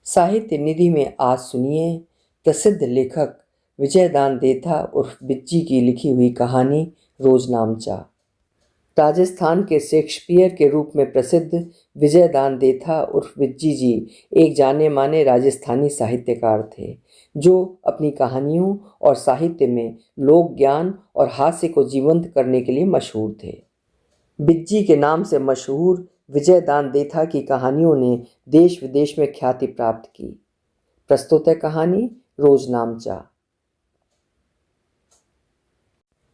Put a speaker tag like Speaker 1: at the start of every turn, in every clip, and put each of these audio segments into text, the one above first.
Speaker 1: साहित्य निधि में आज सुनिए प्रसिद्ध लेखक विजयदान देथा उर्फ बिज्जी की लिखी हुई कहानी रोजनामचा। राजस्थान के शेक्सपियर के रूप में प्रसिद्ध विजयदान देथा उर्फ बिज्जी जी एक जाने माने राजस्थानी साहित्यकार थे जो अपनी कहानियों और साहित्य में लोक ज्ञान और हास्य को जीवंत करने के लिए मशहूर थे। बिज्जी के नाम से मशहूर विजयदान देथा की कहानियों ने देश विदेश में ख्याति प्राप्त की। प्रस्तुत है कहानी रोजनामचा।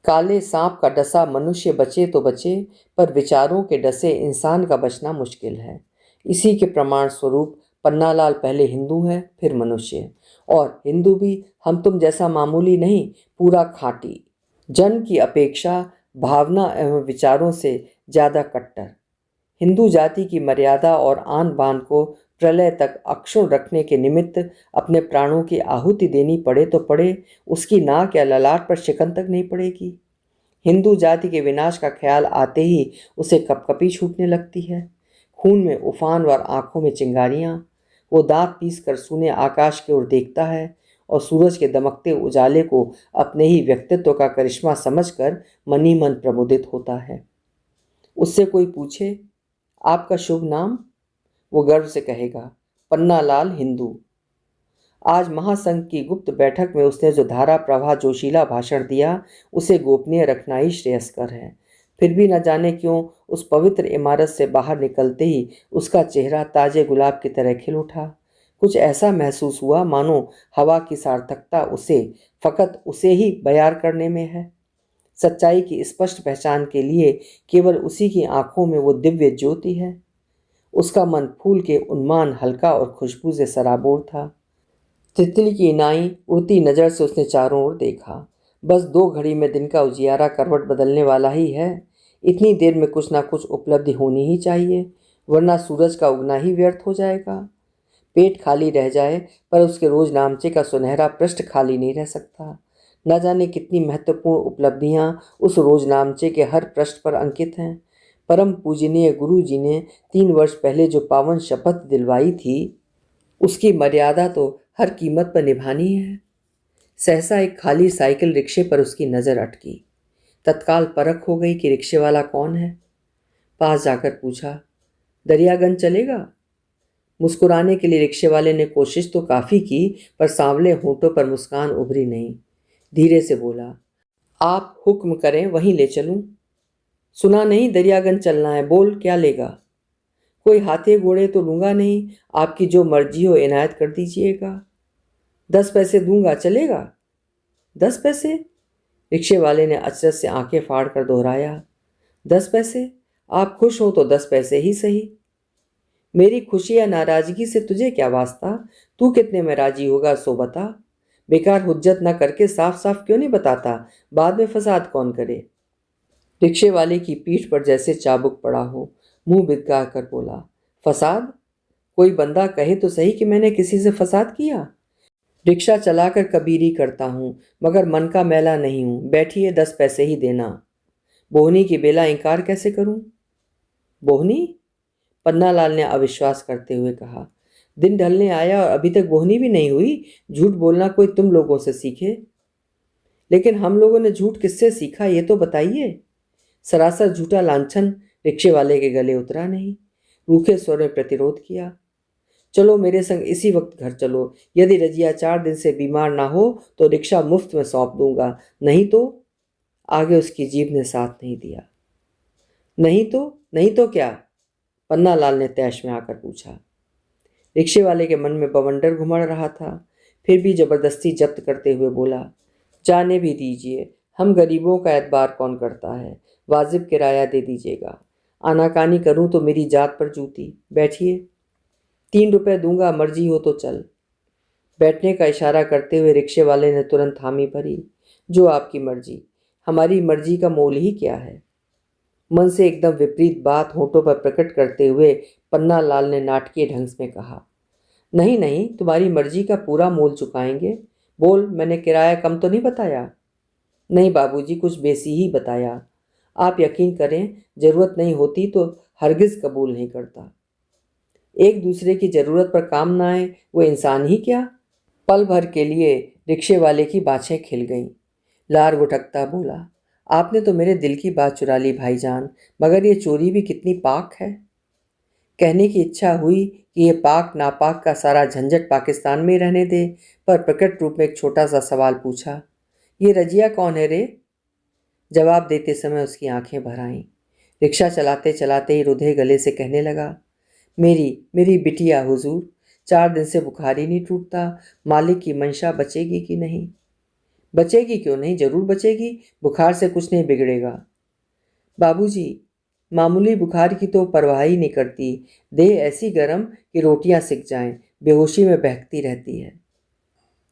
Speaker 1: काले सांप का डसा मनुष्य बचे तो बचे, पर विचारों के डसे इंसान का बचना मुश्किल है। इसी के प्रमाण स्वरूप पन्नालाल पहले हिंदू है, फिर मनुष्य, और हिंदू भी हम तुम जैसा मामूली नहीं, पूरा खाँटी, जन्म की अपेक्षा भावना एवं विचारों से ज़्यादा कट्टर। हिंदू जाति की मर्यादा और आन बान को प्रलय तक अक्षुण्ण रखने के निमित्त अपने प्राणों की आहुति देनी पड़े तो पड़े, उसकी नाक या ललाट पर शिकन तक नहीं पड़ेगी। हिंदू जाति के विनाश का ख्याल आते ही उसे कपकपी छूटने लगती है। खून में उफान और आंखों में चिंगारियां। वो दांत पीस कर सूने आकाश की ओर देखता है और सूरज के दमकते उजाले को अपने ही व्यक्तित्व का करिश्मा समझकर मन ही मन प्रमुदित होता है। उससे कोई पूछे आपका शुभ नाम, वो गर्व से कहेगा पन्नालाल हिंदू। आज महासंघ की गुप्त बैठक में उसने जो धारा प्रवाह जोशीला भाषण दिया, उसे गोपनीय रखना ही श्रेयस्कर है। फिर भी न जाने क्यों उस पवित्र इमारत से बाहर निकलते ही उसका चेहरा ताजे गुलाब की तरह खिल उठा। कुछ ऐसा महसूस हुआ मानो हवा की सार्थकता उसे फकत उसे ही बयार करने में है। सच्चाई की स्पष्ट पहचान के लिए केवल उसी की आंखों में वो दिव्य ज्योति है। उसका मन फूल के उन्मान हल्का और खुशबू से सराबोर था। तितली की नाई उड़ती नज़र से उसने चारों ओर देखा। बस 2 घड़ी में दिन का उजियारा करवट बदलने वाला ही है। इतनी देर में कुछ ना कुछ उपलब्धि होनी ही चाहिए, वरना सूरज का उगना ही व्यर्थ हो जाएगा। पेट खाली रह जाए पर उसके रोजनामचे का सुनहरा पृष्ठ खाली नहीं रह सकता। न जाने कितनी महत्वपूर्ण उपलब्धियां उस रोजनामचे के हर पृष्ठ पर अंकित हैं। परम पूजनीय गुरु जी ने 3 वर्ष पहले जो पावन शपथ दिलवाई थी, उसकी मर्यादा तो हर कीमत पर निभानी है। सहसा एक खाली साइकिल रिक्शे पर उसकी नज़र अटकी। तत्काल परख हो गई कि रिक्शे वाला कौन है। पास जाकर पूछा, दरियागंज चलेगा? मुस्कुराने के लिए रिक्शे वाले ने कोशिश तो काफ़ी की, पर सांवले होंठों पर मुस्कान उभरी नहीं। धीरे से बोला, आप हुक्म करें वहीं ले चलूं। सुना नहीं दरियागंज चलना है, बोल क्या लेगा? कोई हाथे घोड़े तो लूँगा नहीं, आपकी जो मर्जी हो इनायत कर दीजिएगा। 10 पैसे दूंगा, चलेगा? 10 पैसे? रिक्शे वाले ने अचरज से आंखें फाड़ कर दोहराया। 10 पैसे? आप खुश हो तो 10 पैसे ही सही। मेरी खुशी या नाराजगी से तुझे क्या वास्ता? तू कितने में राजी होगा सो बता। बेकार हुज्जत न करके साफ साफ क्यों नहीं बताता? बाद में फसाद कौन करे? रिक्शे वाले की पीठ पर जैसे चाबुक पड़ा हो, मुंह बिदका कर बोला, फसाद? कोई बंदा कहे तो सही कि मैंने किसी से फसाद किया। रिक्शा चलाकर कबीरी करता हूँ, मगर मन का मैला नहीं हूँ। बैठिए, 10 पैसे ही देना। बोहनी की बेला इनकार कैसे करूँ? बोहनी? पन्नालाल ने अविश्वास करते हुए कहा, दिन ढलने आया और अभी तक बोहनी भी नहीं हुई। झूठ बोलना कोई तुम लोगों से सीखे। लेकिन हम लोगों ने झूठ किससे सीखा, ये तो बताइए। सरासर झूठा लांछन रिक्शे वाले के गले उतरा नहीं। रूखे स्वर में प्रतिरोध किया, चलो मेरे संग इसी वक्त घर चलो। यदि रजिया 4 दिन से बीमार ना हो तो रिक्शा मुफ्त में सौंप दूंगा, नहीं तो। आगे उसकी जीभ ने साथ नहीं दिया। नहीं तो क्या? पन्नालाल ने तैश में आकर पूछा। रिक्शे वाले के मन में बवंडर घुमड़ रहा था, फिर भी जबरदस्ती जब्त करते हुए बोला, जाने भी दीजिए, हम गरीबों का एतबार कौन करता है। वाजिब किराया दे दीजिएगा। आनाकानी करूं तो मेरी जात पर जूती। बैठिए। 3 रुपए दूंगा, मर्जी हो तो चल। बैठने का इशारा करते हुए रिक्शे वाले ने तुरंत हामी भरी। जो आपकी मर्जी, हमारी मर्जी का मोल ही क्या है? मन से एकदम विपरीत बात होठों पर प्रकट करते हुए पन्नालाल ने नाटकीय ढंग में कहा, नहीं, तुम्हारी मर्जी का पूरा मोल चुकाएंगे। बोल, मैंने किराया कम तो नहीं बताया? नहीं बाबूजी, कुछ बेसी ही बताया। आप यकीन करें, जरूरत नहीं होती तो हरगिज कबूल नहीं करता। एक दूसरे की जरूरत पर काम ना आए वो इंसान ही क्या। पल भर के लिए रिक्शे वाले की बाछें खिल गईं। लार गुटकता बोला, आपने तो मेरे दिल की बात चुरा ली भाईजान, मगर ये चोरी भी कितनी पाक है। कहने की इच्छा हुई कि ये पाक नापाक का सारा झंझट पाकिस्तान में ही रहने दे, पर प्रकट रूप में एक छोटा सा सवाल पूछा, ये रजिया कौन है रे। जवाब देते समय उसकी आंखें भर आईं। रिक्शा चलाते चलाते ही रुधे गले से कहने लगा, मेरी मेरी बिटिया हुजूर, 4 दिन से बुखार ही नहीं टूटता। मालिक की मंशा बचेगी कि नहीं। बचेगी क्यों नहीं, जरूर बचेगी, बुखार से कुछ नहीं बिगड़ेगा। बाबूजी, मामूली बुखार की तो परवाह ही नहीं करती, देह ऐसी गर्म कि रोटियां सिक जाएं, बेहोशी में बहकती रहती है।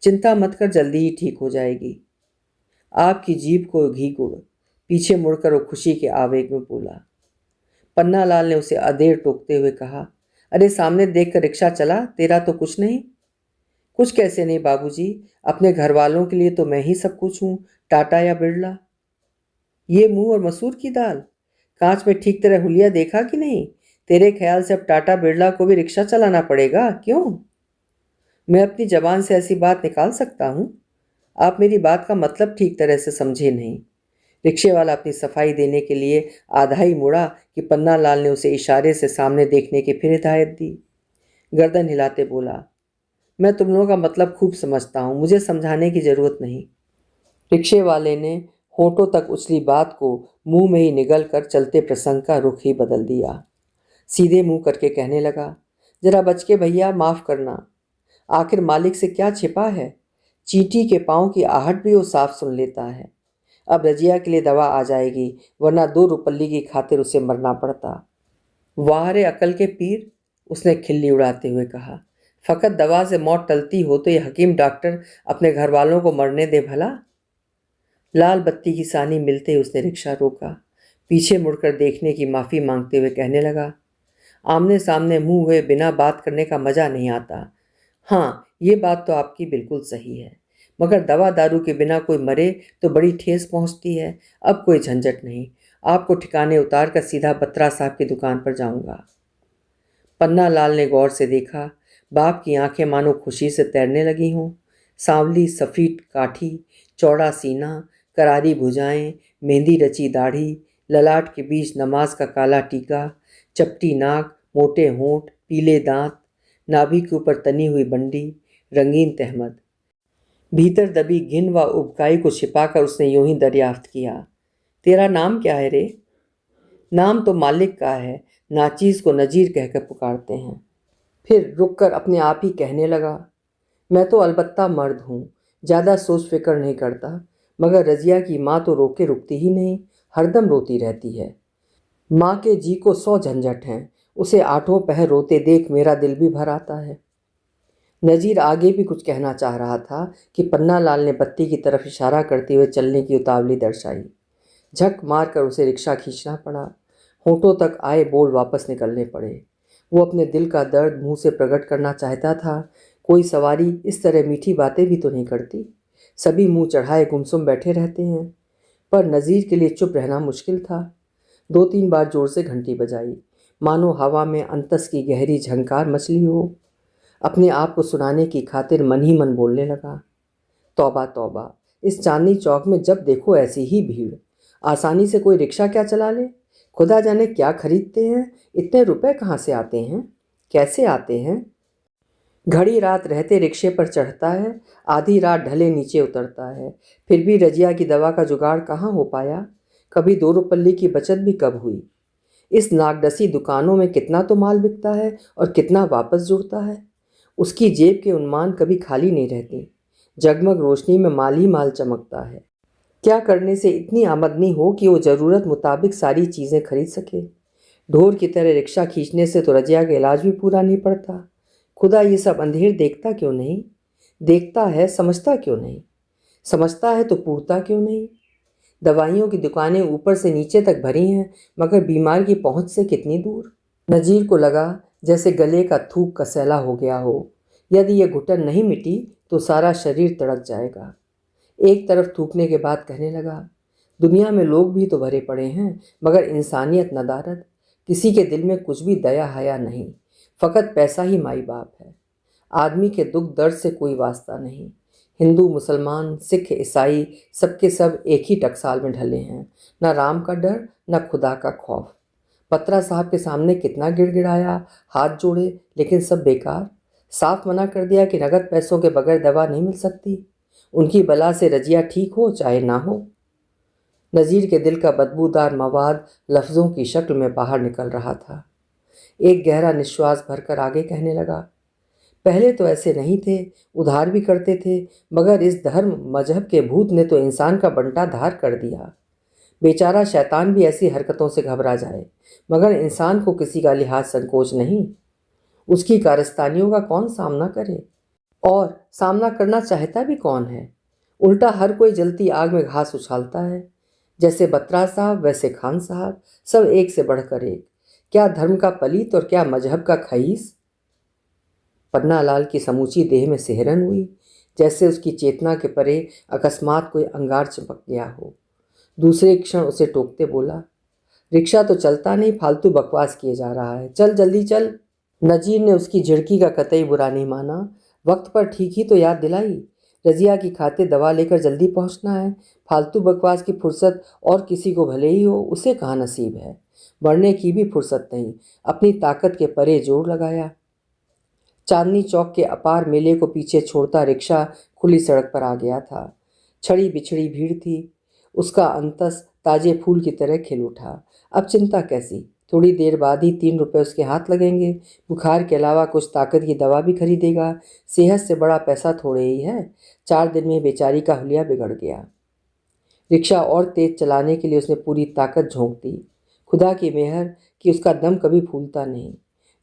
Speaker 1: चिंता मत कर, जल्दी ही ठीक हो जाएगी। आपकी जीभ को घी गुड़। पीछे मुड़कर वो खुशी के आवेग में बोला। पन्ना लाल ने उसे अधेड़ टोकते हुए कहा, अरे सामने देख कर रिक्शा चला, तेरा तो कुछ नहीं। कुछ कैसे नहीं बाबूजी, अपने घर वालों के लिए तो मैं ही सब कुछ हूँ, टाटा या बिरला। ये मुंह और मसूर की दाल, कांच में ठीक तरह हुलिया देखा कि नहीं। तेरे ख्याल से अब टाटा बिरला को भी रिक्शा चलाना पड़ेगा क्यों। मैं अपनी जबान से ऐसी बात निकाल सकता हूँ। आप मेरी बात का मतलब ठीक तरह से समझे नहीं। रिक्शे वाला अपनी सफाई देने के लिए आधा ही मुड़ा कि पन्ना लाल ने उसे इशारे से सामने देखने की फिर हिदायत दी। गर्दन हिलाते बोला, मैं तुम लोगों का मतलब खूब समझता हूँ, मुझे समझाने की जरूरत नहीं। रिक्शे वाले ने होठों तक उछली बात को मुंह में ही निगल कर चलते प्रसंग का रुख ही बदल दिया। सीधे मुंह करके कहने लगा, जरा बच के भैया, माफ करना। आखिर मालिक से क्या छिपा है। चींटी के पाँव की आहट भी वो साफ सुन लेता है। अब रजिया के लिए दवा आ जाएगी, वरना 2 रुपल्ली की खातिर उसे मरना पड़ता। वाह रे अकल के पीर, उसने खिल्ली उड़ाते हुए कहा। फकत दवा से मौत टलती हो तो ये हकीम डॉक्टर अपने घर वालों को मरने दे भला। लाल बत्ती की सानी मिलते ही उसने रिक्शा रोका। पीछे मुड़कर देखने की माफ़ी मांगते हुए कहने लगा, आमने सामने मुंह हुए बिना बात करने का मज़ा नहीं आता। हाँ, ये बात तो आपकी बिल्कुल सही है, मगर दवा दारू के बिना कोई मरे तो बड़ी ठेस पहुंचती है। अब कोई झंझट नहीं, आपको ठिकाने उतार कर सीधा बत्रा साहब की दुकान पर जाऊंगा। पन्ना लाल ने गौर से देखा। बाप की आंखें मानो खुशी से तैरने लगी हों। सांवली सफीट काठी, चौड़ा सीना, करारी भुजाएं, मेहंदी रची दाढ़ी, ललाट के बीच नमाज का काला टीका, चपटी नाक, मोटे होंठ, पीले दांत, नाभि के ऊपर तनी हुई बंडी, रंगीन तहमद। भीतर दबी घिन व उबकाई को छिपाकर उसने यूं ही दरियाफ्त किया, तेरा नाम क्या है रे। नाम तो मालिक का है, नाचीज को नजीर कहकर पुकारते हैं। फिर रुककर अपने आप ही कहने लगा, मैं तो अलबत्ता मर्द हूँ, ज़्यादा सोच फिक्र नहीं करता, मगर रजिया की माँ तो रोके रुकती ही नहीं, हरदम रोती रहती है। माँ के जी को 100 झंझट हैं, उसे आठों पहर रोते देख मेरा दिल भी भर आता है। नजीर आगे भी कुछ कहना चाह रहा था कि पन्ना लाल ने बत्ती की तरफ इशारा करते हुए चलने की उतावली दर्शाई। झक मारकर उसे रिक्शा खींचना पड़ा। होठों तक आए बोल वापस निकलने पड़े। वो अपने दिल का दर्द मुंह से प्रकट करना चाहता था। कोई सवारी इस तरह मीठी बातें भी तो नहीं करती। सभी मुंह चढ़ाए गुमसुम बैठे रहते हैं। पर नज़ीर के लिए चुप रहना मुश्किल था। 2-3 बार जोर से घंटी बजाई, मानो हवा में अंतस की गहरी झंकार मचली हो। अपने आप को सुनाने की खातिर मन ही मन बोलने लगा, तौबा तौबा, इस चांदनी चौक में जब देखो ऐसी ही भीड़। आसानी से कोई रिक्शा क्या चला ले। खुदा जाने क्या खरीदते हैं, इतने रुपए कहाँ से आते हैं, कैसे आते हैं। घड़ी रात रहते रिक्शे पर चढ़ता है, आधी रात ढले नीचे उतरता है, फिर भी रजिया की दवा का जुगाड़ कहाँ हो पाया। कभी 2 रुपल्ली की बचत भी कब हुई। इस नागडसी दुकानों में कितना तो माल बिकता है और कितना वापस जुड़ता है। उसकी जेब के उन्मान कभी खाली नहीं रहती। जगमग रोशनी में माल ही माल चमकता है। क्या करने से इतनी आमदनी हो कि वो ज़रूरत मुताबिक सारी चीज़ें खरीद सके। ढोर की तरह रिक्शा खींचने से तो रजिया का इलाज भी पूरा नहीं पड़ता। खुदा ये सब अंधेर देखता क्यों नहीं। देखता है, समझता क्यों नहीं। समझता है तो पूरता क्यों नहीं। दवाइयों की दुकानें ऊपर से नीचे तक भरी हैं, मगर बीमार की पहुंच से कितनी दूर। नजीर को लगा जैसे गले का थूक कसैला हो गया हो। यदि यह घुटन नहीं मिटी तो सारा शरीर तड़क जाएगा। एक तरफ थूकने के बाद कहने लगा, दुनिया में लोग भी तो भरे पड़े हैं, मगर इंसानियत नदारद। किसी के दिल में कुछ भी दया हया नहीं। फ़कत पैसा ही माई बाप है। आदमी के दुख दर्द से कोई वास्ता नहीं। हिंदू, मुसलमान, सिख, ईसाई सबके सब एक ही टकसाल में ढले हैं। न राम का डर, न खुदा का खौफ। पत्रा साहब के सामने कितना गिड़गिड़ाया, हाथ जोड़े, लेकिन सब बेकार। साफ मना कर दिया कि नगद पैसों के बगैर दवा नहीं मिल सकती। उनकी बला से रजिया ठीक हो चाहे ना हो। नज़ीर के दिल का बदबूदार मवाद लफ्ज़ों की शक्ल में बाहर निकल रहा था। एक गहरा निश्वास भरकर आगे कहने लगा, पहले तो ऐसे नहीं थे, उधार भी करते थे, मगर इस धर्म मजहब के भूत ने तो इंसान का बंटा धार कर दिया। बेचारा शैतान भी ऐसी हरकतों से घबरा जाए, मगर इंसान को किसी का लिहाज संकोच नहीं। उसकी कारस्तानियों का कौन सामना करे, और सामना करना चाहता भी कौन है। उल्टा हर कोई जलती आग में घास उछालता है। जैसे बत्रा साहब वैसे खान साहब, सब एक से बढ़कर एक। क्या धर्म का पलीत और क्या मजहब का खईस। पन्ना लाल की समूची देह में सिहरन हुई, जैसे उसकी चेतना के परे अकस्मात कोई अंगार चमक गया हो। दूसरे क्षण उसे टोकते बोला, रिक्शा तो चलता नहीं, फालतू बकवास किए जा रहा है, चल जल्दी चल। नजीर ने उसकी झिड़की का कतई बुरा नहीं माना। वक्त पर ठीक ही तो याद दिलाई, रजिया की खाते दवा लेकर जल्दी पहुंचना है। फालतू बकवास की फुर्सत और किसी को भले ही हो, उसे कहाँ नसीब है। बढ़ने की भी फुर्सत नहीं। अपनी ताकत के परे जोर लगाया। चांदनी चौक के अपार मेले को पीछे छोड़ता रिक्शा खुली सड़क पर आ गया था। छड़ी बिछड़ी भीड़ थी। उसका अंतस ताजे फूल की तरह खिल उठा। अब चिंता कैसी, थोड़ी देर बाद ही 3 रुपए उसके हाथ लगेंगे। बुखार के अलावा कुछ ताकत की दवा भी खरीदेगा। सेहत से बड़ा पैसा थोड़े ही है। 4 दिन में बेचारी का हुलिया बिगड़ गया। रिक्शा और तेज चलाने के लिए उसने पूरी ताकत झोंक दी। खुदा की मेहर कि उसका दम कभी फूलता नहीं।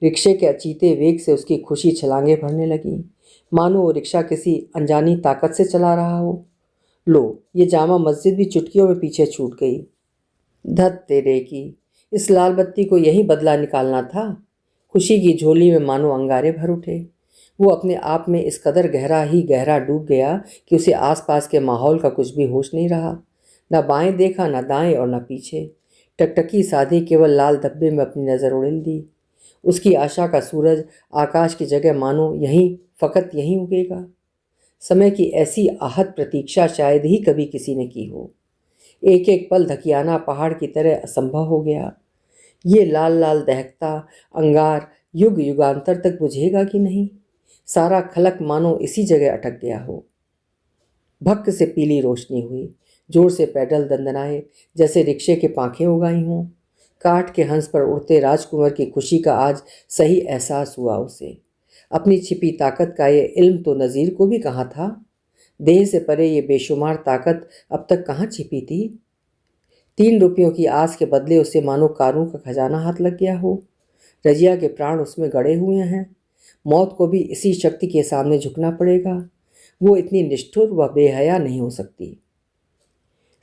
Speaker 1: रिक्शे के अचीते वेग से उसकी खुशी छलांगे भरने लगी, मानो वो रिक्शा किसी अनजानी ताकत से चला रहा हो। लो, ये जामा मस्जिद भी चुटकियों में पीछे छूट गई। धत तेरे की, इस लाल बत्ती को यही बदला निकालना था। खुशी की झोली में मानो अंगारे भर उठे। वो अपने आप में इस कदर गहरा डूब गया कि उसे आसपास के माहौल का कुछ भी होश नहीं रहा। न बाएं देखा, न दाएं और न पीछे। टकटकी साधी केवल लाल धब्बे में अपनी नज़र उड़ेल दी। उसकी आशा का सूरज आकाश की जगह मानो फ़कत यहीं उगेगा। समय की ऐसी आहत प्रतीक्षा शायद ही कभी किसी ने की हो। एक एक पल धकियाना पहाड़ की तरह असंभव हो गया। ये लाल लाल दहकता अंगार युग युगांतर तक बुझेगा कि नहीं। सारा खलक मानो इसी जगह अटक गया हो। भक्क से पीली रोशनी हुई। जोर से पैडल दंदनाए, जैसे रिक्शे के पांखें उगाई हों। काठ के हंस पर उड़ते राजकुमार की खुशी का आज सही एहसास हुआ उसे। अपनी छिपी ताकत का ये इल्म तो नज़ीर को भी कहाँ था। देह से परे ये बेशुमार ताकत अब तक कहाँ छिपी थी। 3 रुपयों की आस के बदले उसे मानो कारों का खजाना हाथ लग गया हो। रजिया के प्राण उसमें गड़े हुए हैं। मौत को भी इसी शक्ति के सामने झुकना पड़ेगा। वो इतनी निष्ठुर व बेहया नहीं हो सकती।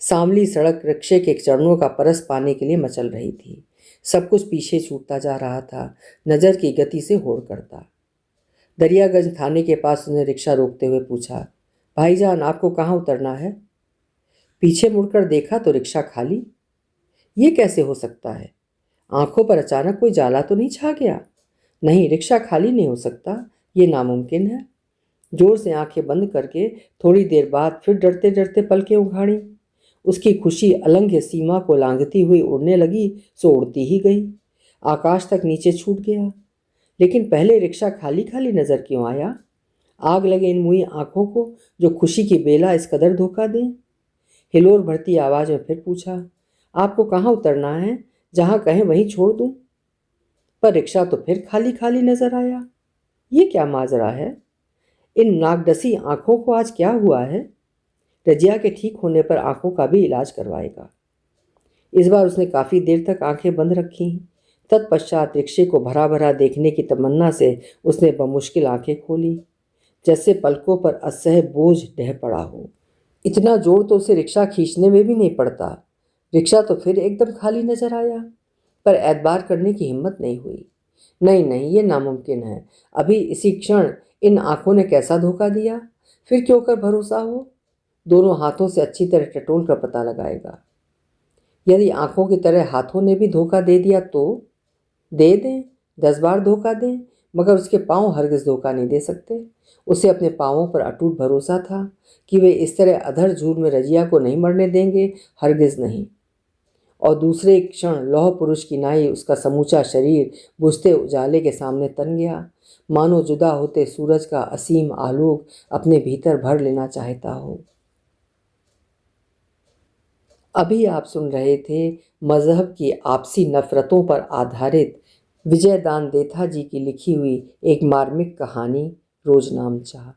Speaker 1: सांवली सड़क रिक्शे के चरणों का परस पाने के लिए मचल रही थी। सब कुछ पीछे छूटता जा रहा था, नज़र की गति से होड़ करता। दरियागंज थाने के पास उसने रिक्शा रोकते हुए पूछा, भाईजान आपको कहाँ उतरना है। पीछे मुड़कर देखा तो रिक्शा खाली। ये कैसे हो सकता है। आंखों पर अचानक कोई जाला तो नहीं छा गया। नहीं, रिक्शा खाली नहीं हो सकता, ये नामुमकिन है। जोर से आंखें बंद करके थोड़ी देर बाद फिर डरते डरते पलकें उघाड़ी। उसकी खुशी अलंघ्य सीमा को लांघती हुई उड़ने लगी, सो उड़ती ही गई। आकाश तक नीचे छूट गया। लेकिन पहले रिक्शा खाली खाली नजर क्यों आया। आग लगे इन मुई आंखों को जो खुशी की बेला इस कदर धोखा दें। हिलोर भरती आवाज में फिर पूछा, आपको कहाँ उतरना है, जहाँ कहें वहीं छोड़ दूं। पर रिक्शा तो फिर खाली खाली नजर आया। ये क्या माजरा है। इन नागडसी आंखों को आज क्या हुआ है। रजिया के ठीक होने पर आंखों का भी इलाज करवाएगा। इस बार उसने काफ़ी देर तक आंखें बंद रखी। तत्पश्चात रिक्शे को भरा भरा देखने की तमन्ना से उसने बमुश्किल आंखें खोली, जैसे पलकों पर असह्य बोझ ढह पड़ा हो। इतना जोर तो उसे रिक्शा खींचने में भी नहीं पड़ता। रिक्शा तो फिर एकदम खाली नजर आया, पर एतबार करने की हिम्मत नहीं हुई। नहीं नहीं, ये नामुमकिन है। अभी इसी क्षण इन आंखों ने कैसा धोखा दिया, फिर क्यों कर भरोसा हो। दोनों हाथों से अच्छी तरह टटोल कर पता लगाएगा। यदि आंखों की तरह हाथों ने भी धोखा दे दिया तो दे दें, 10 बार धोखा दें, मगर उसके पाँव हरगिज़ धोखा नहीं दे सकते। उसे अपने पाँवों पर अटूट भरोसा था कि वे इस तरह अधर झूर में रजिया को नहीं मरने देंगे, हरगिज़ नहीं। और दूसरे क्षण लौह पुरुष की नाई उसका समूचा शरीर बुझते उजाले के सामने तन गया, मानो जुदा होते सूरज का असीम आलोक अपने भीतर भर लेना चाहता हो। अभी आप सुन रहे थे मजहब की आपसी नफरतों पर आधारित विजयदान देथा जी की लिखी हुई एक मार्मिक कहानी रोजनामचा।